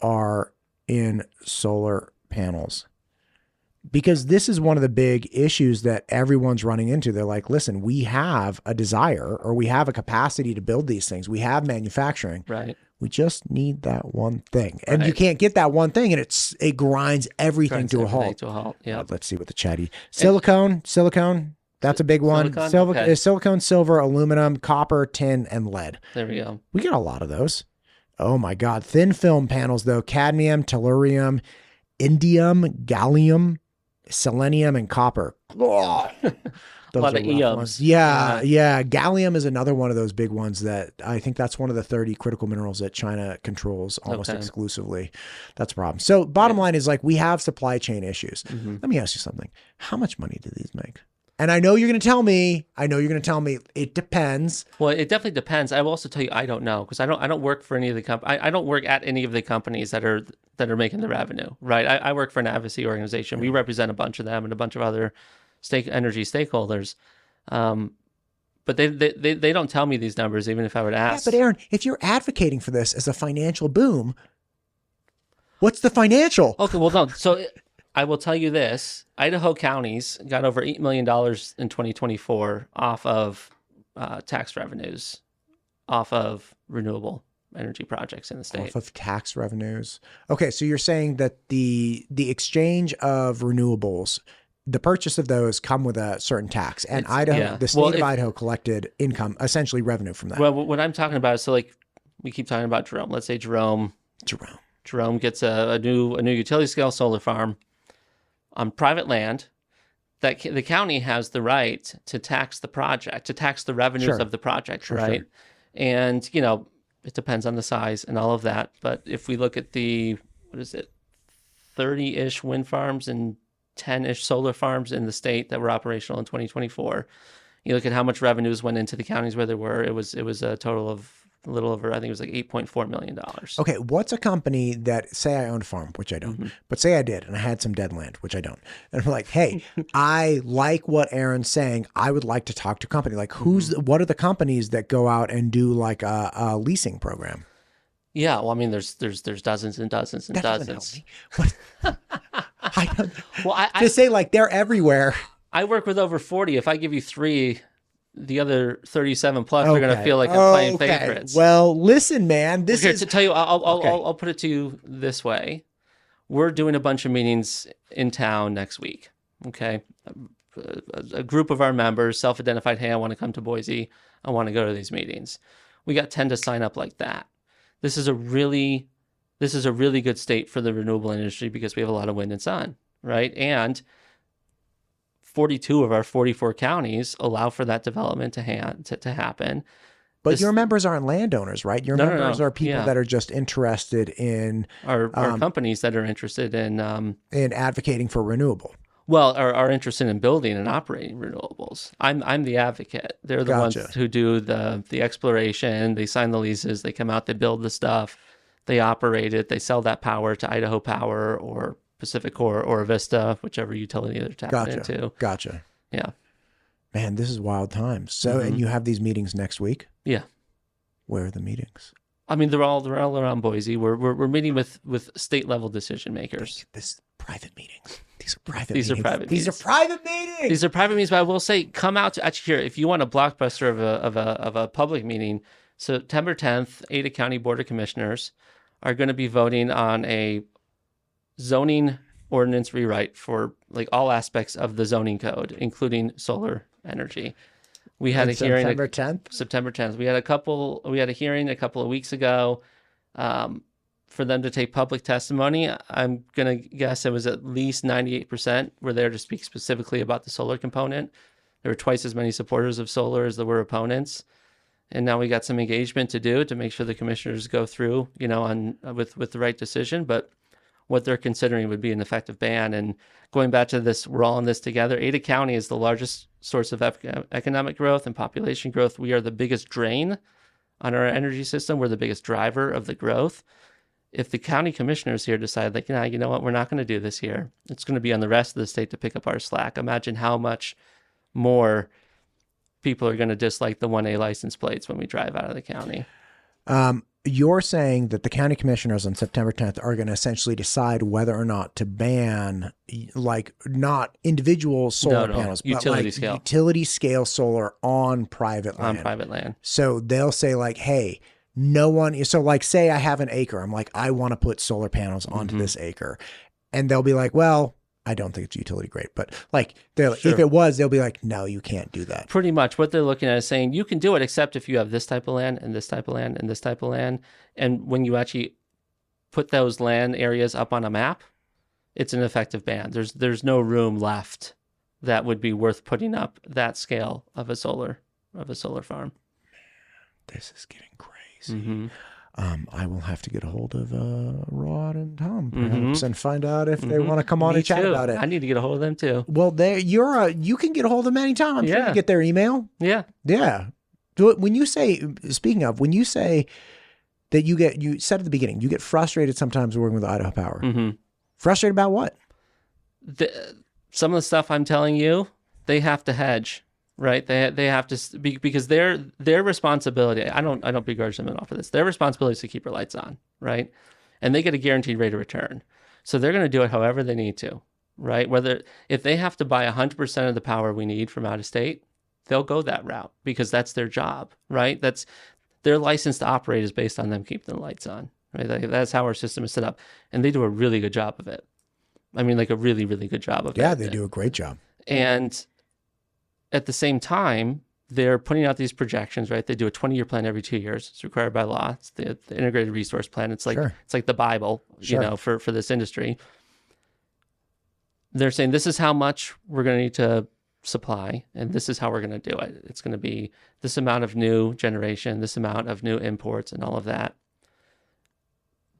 Speaker 1: are in solar panels? Because this is one of the big issues that everyone's running into. They're like, listen, we have a desire or we have a capacity to build these things. We have manufacturing.
Speaker 2: Right.
Speaker 1: We just need that one thing. And you can't get that one thing, and it grinds everything to a halt.
Speaker 2: Yeah.
Speaker 1: Let's see what the chatty. Silicone. That's a big one. Silicone, silver, aluminum, copper, tin, and lead.
Speaker 2: There we go.
Speaker 1: We get a lot of those. Oh my God. Thin film panels though. Cadmium, tellurium, indium, gallium, selenium, and copper. Oh,
Speaker 2: a lot of EMs.
Speaker 1: Yeah. Gallium is another one of those big ones that I think that's one of the 30 critical minerals that China controls almost exclusively. That's a problem. So bottom line is like we have supply chain issues. Let me ask you something. How much money do these make? And I know you're going to tell me, it depends.
Speaker 2: Well, it definitely depends. I will also tell you, I don't know, because I don't work for any of the I don't work at any of the companies that are making the revenue, right? I work for an advocacy organization. We represent a bunch of them and a bunch of other energy stakeholders. But they don't tell me these numbers, even if I would ask.
Speaker 1: Yeah, but Aaron, if you're advocating for this as a financial boom, what's the financial?
Speaker 2: Okay, well, no. So I will tell you this. Idaho counties got over $8 million in 2024 off of tax revenues, off of renewable energy projects in the state.
Speaker 1: Off of tax revenues. Okay, so you're saying that the exchange of renewables, the purchase of those come with a certain tax, and the state of Idaho collected income, essentially revenue from that.
Speaker 2: Well, what I'm talking about is, so like we keep talking about Jerome. Let's say Jerome gets a new utility scale solar farm on private land. That the county has the right to tax the project, to tax the revenues of the project, right? Sure. And it depends on the size and all of that. But if we look at the 30-ish wind farms and 10-ish solar farms in the state that were operational in 2024, you look at how much revenues went into the counties where there were. It was a total of a little over, I think it was like $8.4 million.
Speaker 1: Okay, what's a company that, say I owned a farm, which I don't, but say I did, and I had some dead land, which I don't. And I'm like, hey, I like what Aaron's saying. I would like to talk to a company. Like, what are the companies that go out and do like a leasing program?
Speaker 2: Yeah, well, I mean, there's dozens and dozens and
Speaker 1: that
Speaker 2: dozens.
Speaker 1: I don't. Well, I say like they're everywhere.
Speaker 2: I work with over 40. If I give you 3, the other 37 plus are going to feel like I'm playing favorites.
Speaker 1: Well, listen, man,
Speaker 2: Here, to tell you, I'll put it to you this way. We're doing a bunch of meetings in town next week. Okay. A group of our members self-identified, hey, I want to come to Boise. I want to go to these meetings. We got 10 to sign up like that. This is a really good state for the renewable industry because we have a lot of wind and sun, right? And 42 of our 44 counties allow for that development to happen.
Speaker 1: But your members aren't landowners, right? Your members are people that are just interested in
Speaker 2: our companies that are interested in
Speaker 1: advocating for renewable.
Speaker 2: Well, are interested in building and operating renewables. I'm the advocate. They're the ones who do the exploration. They sign the leases. They come out. They build the stuff. They operate it. They sell that power to Idaho Power or Pacificor or Avista, whichever utility they're tapping into.
Speaker 1: Gotcha.
Speaker 2: Yeah.
Speaker 1: Man, this is wild times. So, and you have these meetings next week?
Speaker 2: Yeah.
Speaker 1: Where are the meetings?
Speaker 2: I mean, they're all around Boise. We're meeting with state level decision makers.
Speaker 1: This private meetings. These are private
Speaker 2: meetings.
Speaker 1: These are private meetings.
Speaker 2: These are private meetings. But I will say, come out to actually here if you want a blockbuster of a public meeting. September 10th, Ada County Board of Commissioners are going to be voting on a zoning ordinance rewrite for like all aspects of the zoning code, including solar energy. We had a hearing
Speaker 1: September 10th.
Speaker 2: September 10th. We had a hearing a couple of weeks ago for them to take public testimony. I'm going to guess it was at least 98% were there to speak specifically about the solar component. There were twice as many supporters of solar as there were opponents. And now we got some engagement to do to make sure the commissioners go through, with the right decision. But what they're considering would be an effective ban. And going back to this, we're all in this together. Ada County is the largest source of economic growth and population growth. We are the biggest drain on our energy system. We're the biggest driver of the growth. If the county commissioners here decide, like, you know what, we're not going to do this here, it's going to be on the rest of the state to pick up our slack. Imagine how much more people are going to dislike the 1A license plates when we drive out of the county.
Speaker 1: You're saying that the county commissioners on September 10th are going to essentially decide whether or not to ban, like, not individual solar panels, but utility scale solar on private land.
Speaker 2: On private land.
Speaker 1: So they'll say, like, hey, no one. So, like, say I have an acre. I'm like, I want to put solar panels onto this acre. And they'll be like, well, I don't think it's utility grade, but like, if it was, they'll be like, no, you can't do that.
Speaker 2: Pretty much what they're looking at is saying you can do it, except if you have this type of land and this type of land and this type of land. And when you actually put those land areas up on a map, it's an effective ban. There's no room left that would be worth putting up that scale of a solar farm.
Speaker 1: This is getting crazy. I will have to get a hold of Rod and Tom perhaps and find out if they want to come on and chat about it.
Speaker 2: I need to get a hold of them too.
Speaker 1: Well, you can get a hold of them anytime. I'm sure you get their email.
Speaker 2: Yeah.
Speaker 1: When you say that you said at the beginning, you get frustrated sometimes working with Idaho Power. Frustrated about what?
Speaker 2: Some of the stuff I'm telling you, they have to hedge. Right, they have to be, because their responsibility. I don't begrudge them enough for this. Their responsibility is to keep our lights on, right? And they get a guaranteed rate of return, so they're going to do it however they need to, right? If they have to buy 100% of the power we need from out of state, they'll go that route because that's their job, right? That's their license to operate is based on them keeping the lights on, right? That's how our system is set up, and they do a really good job of it. I mean, like a really, really good job of it.
Speaker 1: Yeah, they do a great job.
Speaker 2: And at the same time, they're putting out these projections, right? They do a 20-year plan every 2 years. It's required by law. It's the integrated resource plan. It's like it's like the Bible, for this industry. They're saying this is how much we're going to need to supply, and this is how we're going to do it. It's going to be this amount of new generation, this amount of new imports, and all of that.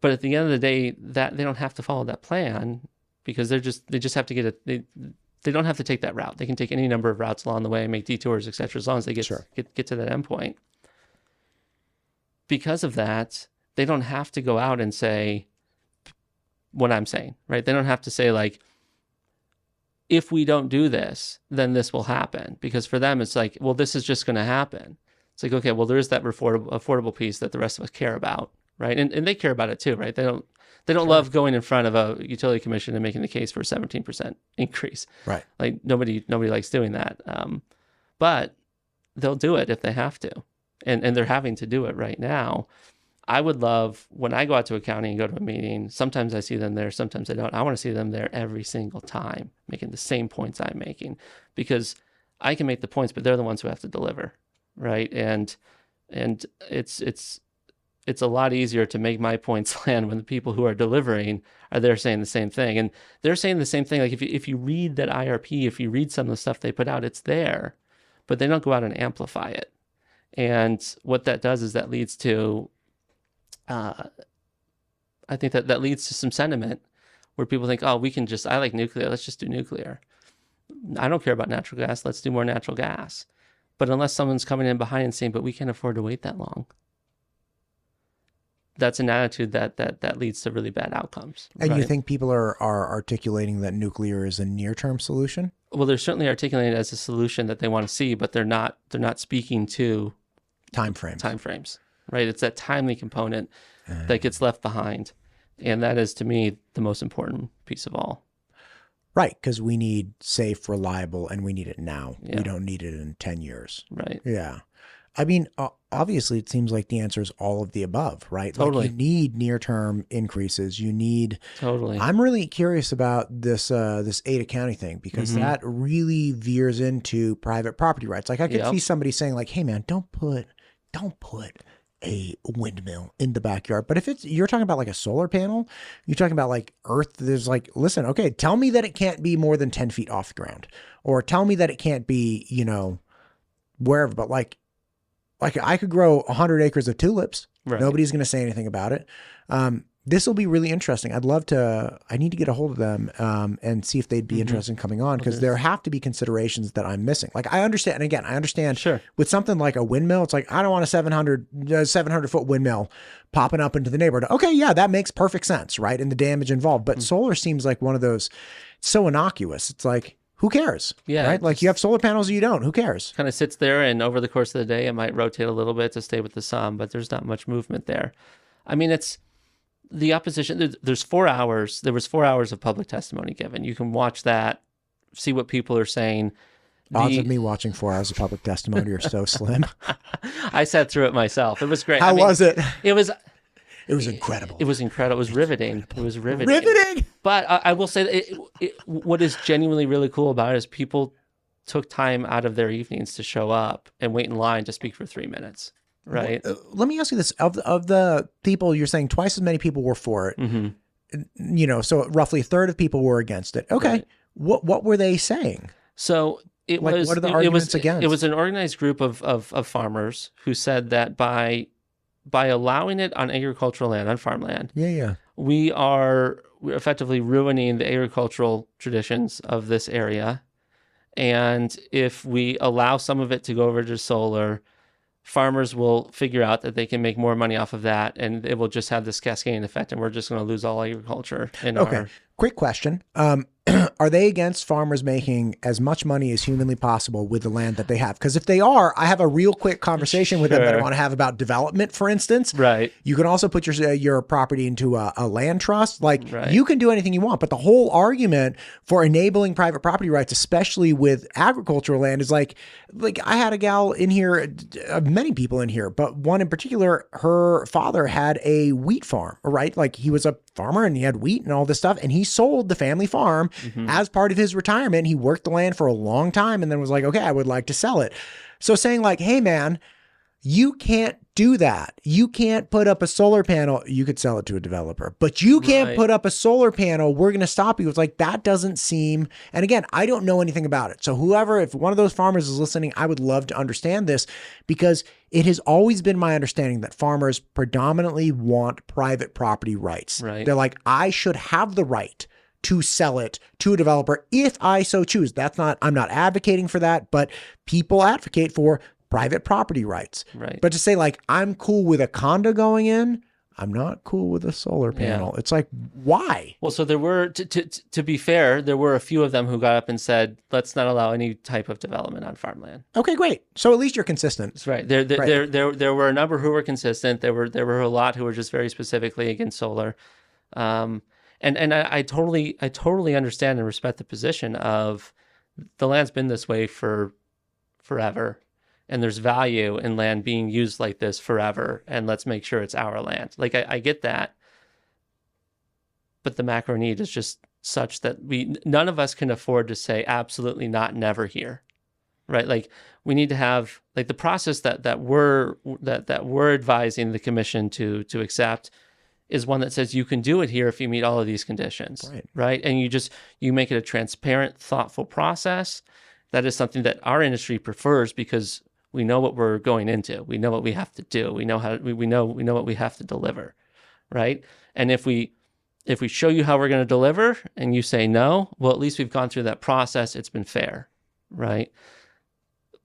Speaker 2: But at the end of the day, that they don't have to follow that plan because they just have to get They don't have to take that route. They can take any number of routes along the way, make detours, et cetera, as long as they get to that endpoint. Because of that, they don't have to go out and say what I'm saying, right? They don't have to say, like, if we don't do this, then this will happen. Because for them, it's like, well, this is just going to happen. It's like, okay, well, there's that affordable piece that the rest of us care about, right? And they care about it too, right? They don't love going in front of a utility commission and making the case for a 17% increase.
Speaker 1: Right.
Speaker 2: Like nobody likes doing that. But they'll do it if they have to. And they're having to do it right now. I would love, when I go out to a county and go to a meeting, sometimes I see them there, sometimes I don't. I want to see them there every single time, making the same points I'm making, because I can make the points, but they're the ones who have to deliver, right? And it's a lot easier to make my points land when the people who are delivering are there saying the same thing. And they're saying the same thing. Like if you read that IRP, if you read some of the stuff they put out, it's there, but they don't go out and amplify it. And what that does is that leads to, I think that leads to some sentiment where people think, oh, I like nuclear, let's just do nuclear. I don't care about natural gas, let's do more natural gas. But unless someone's coming in behind and saying, but we can't afford to wait that long, that's an attitude that leads to really bad outcomes.
Speaker 1: And
Speaker 2: right?
Speaker 1: You think people are articulating that nuclear is a near-term solution?
Speaker 2: Well, they're certainly articulating it as a solution that they want to see, but they're not speaking to
Speaker 1: time frames.
Speaker 2: Right? It's that timely component that gets left behind. And that is, to me, the most important piece of all.
Speaker 1: Right, because we need safe, reliable, and we need it now.
Speaker 2: Yeah.
Speaker 1: We don't need it in 10 years.
Speaker 2: Right.
Speaker 1: Yeah. I mean, obviously, it seems like the answer is all of the above, right?
Speaker 2: Totally.
Speaker 1: Like you need near-term increases. You need.
Speaker 2: Totally.
Speaker 1: I'm really curious about this Ada County thing, because that really veers into private property rights. Like I could see somebody saying, like, "Hey, man, don't put a windmill in the backyard." But if you're talking about like a solar panel, you're talking about like earth. There's like, listen, okay, tell me that it can't be more than 10 feet off the ground, or tell me that it can't be, wherever. But like I could grow 100 acres of tulips. Right. Nobody's going to say anything about it. This will be really interesting. I need to get a hold of them and see if they'd be interested in coming on, because there have to be considerations that I'm missing. Like I understand, and again, I understand
Speaker 2: sure.
Speaker 1: With something like a windmill, it's like, I don't want a 700 foot windmill popping up into the neighborhood. Okay. Yeah, that makes perfect sense. Right. And the damage involved. But solar seems like one of those, so innocuous. It's like, who cares? Yeah. Right. Like you have solar panels or you don't, who cares?
Speaker 2: Kind of sits there, and over the course of the day, it might rotate a little bit to stay with the sun, but there's not much movement there. I mean, it's the opposition. There's 4 hours. There was 4 hours of public testimony given. You can watch that, see what people are saying.
Speaker 1: Odds of me watching 4 hours of public testimony are so slim.
Speaker 2: I sat through it myself. It was great.
Speaker 1: How was it?
Speaker 2: It was
Speaker 1: incredible.
Speaker 2: It was incredible. It was riveting. It was riveting. Riveting. But I will say that what is genuinely really cool about it is people took time out of their evenings to show up and wait in line to speak for 3 minutes. Right.
Speaker 1: Let me ask you this: of the people, you're saying twice as many people were for it. So roughly a third of people were against it. Okay. Right. What were they saying?
Speaker 2: So what are the
Speaker 1: arguments against?
Speaker 2: It was an organized group of farmers who said that by allowing it on agricultural land, on farmland, we're effectively ruining the agricultural traditions of this area. And if we allow some of it to go over to solar, farmers will figure out that they can make more money off of that, and it will just have this cascading effect, and we're just going to lose all agriculture.
Speaker 1: Quick question. Are they against farmers making as much money as humanly possible with the land that they have? Because if they are, I have a real quick conversation with them that I want to have about development, for instance.
Speaker 2: Right.
Speaker 1: You can also put your property into a land trust. Like you can do anything you want, but the whole argument for enabling private property rights, especially with agricultural land, is like I had a gal in here, many people in here, but one in particular, her father had a wheat farm, right? Like he was a farmer and he had wheat and all this stuff, and he sold the family farm as part of his retirement. He worked the land for a long time and then was like, okay, I would like to sell it. So saying like, hey man, you can't do that. You can't put up a solar panel. You could sell it to a developer, but you can't put up a solar panel. We're going to stop you. It's like, that doesn't seem, and again, I don't know anything about it. So if one of those farmers is listening, I would love to understand this, because it has always been my understanding that farmers predominantly want private property rights.
Speaker 2: Right.
Speaker 1: They're like, I should have the right to sell it to a developer if I so choose. I'm not advocating for that, but people advocate for private property rights.
Speaker 2: Right.
Speaker 1: But to say like, I'm cool with a condo going in, I'm not cool with a solar panel. Yeah. It's like, why?
Speaker 2: Well, so there were, to be fair, there were a few of them who got up and said, let's not allow any type of development on farmland.
Speaker 1: Okay, great. So at least you're consistent.
Speaker 2: That's right. There were a number who were consistent. There were a lot who were just very specifically against solar. And I totally understand and respect the position of the land's been this way for forever. and there's value in land being used like this forever, and let's make sure it's our land. Like I get that, but the macro need is just such that none of us can afford to say absolutely not, never here, right? Like we need to have like the process that we're advising the commission to accept is one that says you can do it here if you meet all of these conditions, right? And you make it a transparent, thoughtful process. That is something that our industry prefers because we know what we're going into. We know what we have to do. We know we know what we have to deliver, right? And if we show you how we're going to deliver and you say no, well, at least we've gone through that process. It's been fair, right?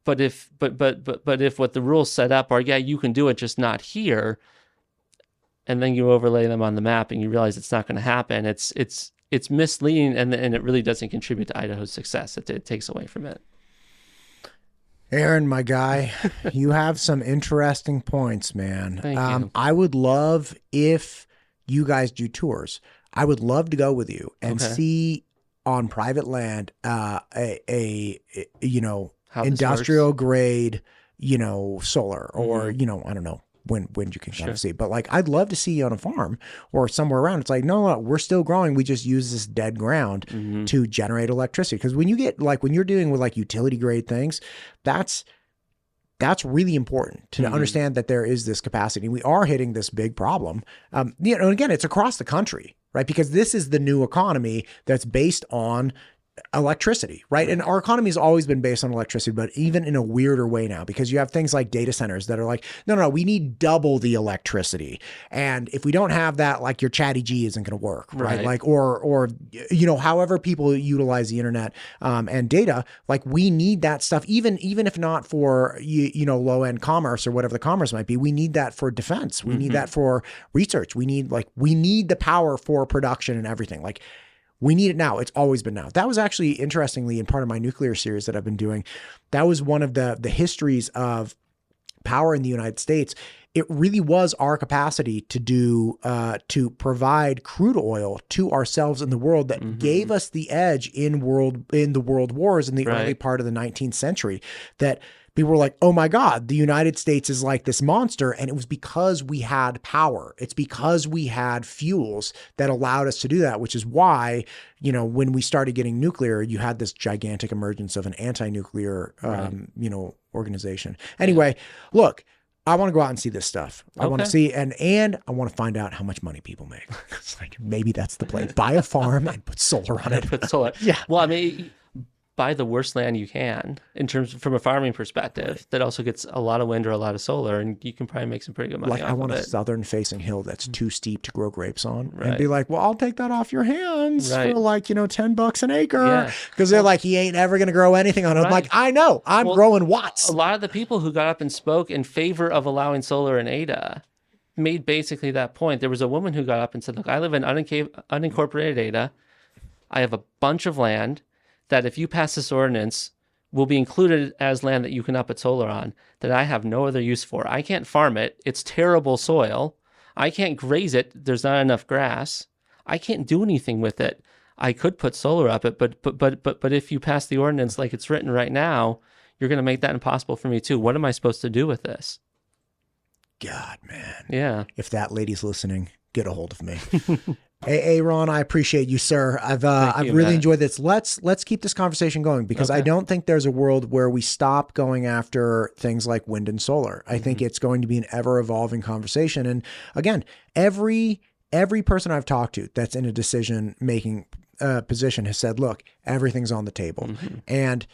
Speaker 2: But if what the rules set up are, yeah, you can do it, just not here, and then you overlay them on the map and you realize it's not going to happen, it's misleading, and it really doesn't contribute to Idaho's success. It takes away from it.
Speaker 1: Aaron, my guy, you have some interesting points, man.
Speaker 2: Thank you.
Speaker 1: I would love if you guys do tours. I would love to go with you and see on private land a industrial grade, solar, or I don't know when you can kind of see, but like I'd love to see you on a farm or somewhere around. It's like no, we're still growing. We just use this dead ground to generate electricity. Because when you get when you're dealing with like utility grade things, that's really important to understand that there is this capacity. We are hitting this big problem. And again, it's across the country, right? Because this is the new economy that's based on electricity, right? And our economy has always been based on electricity, but even in a weirder way now, because you have things like data centers that are like, no, we need double the electricity. And if we don't have that, like your Chatty G isn't going to work, right? Like, or however people utilize the internet and data, like we need that stuff, even if not for, low end commerce or whatever the commerce might be, we need that for defense. We need that for research. We need the power for production and everything. Like, we need it now. It's always been now. That was actually, interestingly, in part of my nuclear series that I've been doing, that was one of the histories of power in the United States. It really was our capacity to provide crude oil to ourselves in the world that gave us the edge in the world wars in the early part of the 19th century. That people were like, oh my God, the United States is like this monster. And it was because we had power. It's because we had fuels that allowed us to do that, which is why, when we started getting nuclear, you had this gigantic emergence of an anti-nuclear, organization. Anyway, look, I want to go out and see this stuff. I want to see, and I want to find out how much money people make. It's like, maybe that's the play. Buy a farm and put solar on it.
Speaker 2: Put solar. Yeah. Well, I mean, buy the worst land you can from a farming perspective that also gets a lot of wind or a lot of solar, and you can probably make some pretty good money.
Speaker 1: Like I want a southern facing hill that's too steep to grow grapes on, and be like, well, I'll take that off your hands for like, $10 an acre. Because they're like, he ain't ever going to grow anything on it. I'm like, I know, I'm growing watts. A
Speaker 2: lot of the people who got up and spoke in favor of allowing solar in Ada made basically that point. There was a woman who got up and said, look, I live in unincorporated Ada. I have a bunch of land that if you pass this ordinance will be included as land that you can put solar on, that I have no other use for. I can't farm it. It's terrible soil. I can't graze it. There's not enough grass. I can't do anything with it. I could put solar up it, but if you pass the ordinance like it's written right now, you're going to make that impossible for me too. What am I supposed to do with this?
Speaker 1: God, man.
Speaker 2: Yeah.
Speaker 1: If that lady's listening, get a hold of me. Hey, Ron, I appreciate you, sir. I've really enjoyed this. Let's keep this conversation going, because I don't think there's a world where we stop going after things like wind and solar. I think it's going to be an ever evolving conversation. And again, every person I've talked to that's in a decision making position has said, look, everything's on the table. And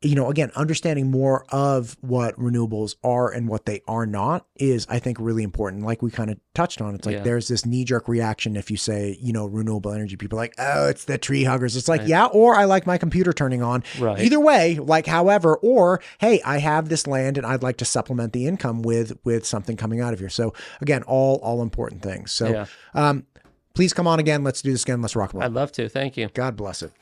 Speaker 1: again, understanding more of what renewables are and what they are not is, I think, really important. Like we kind of touched on, it's like there's this knee-jerk reaction if you say, renewable energy. People are like, oh, it's the tree huggers. It's like, yeah, or I like my computer turning on. Either way, like however, or hey, I have this land and I'd like to supplement the income with something coming out of here. So again, all important things. So please come on again. Let's do this again. Let's rock and roll.
Speaker 2: I'd love to. Thank you.
Speaker 1: God bless it.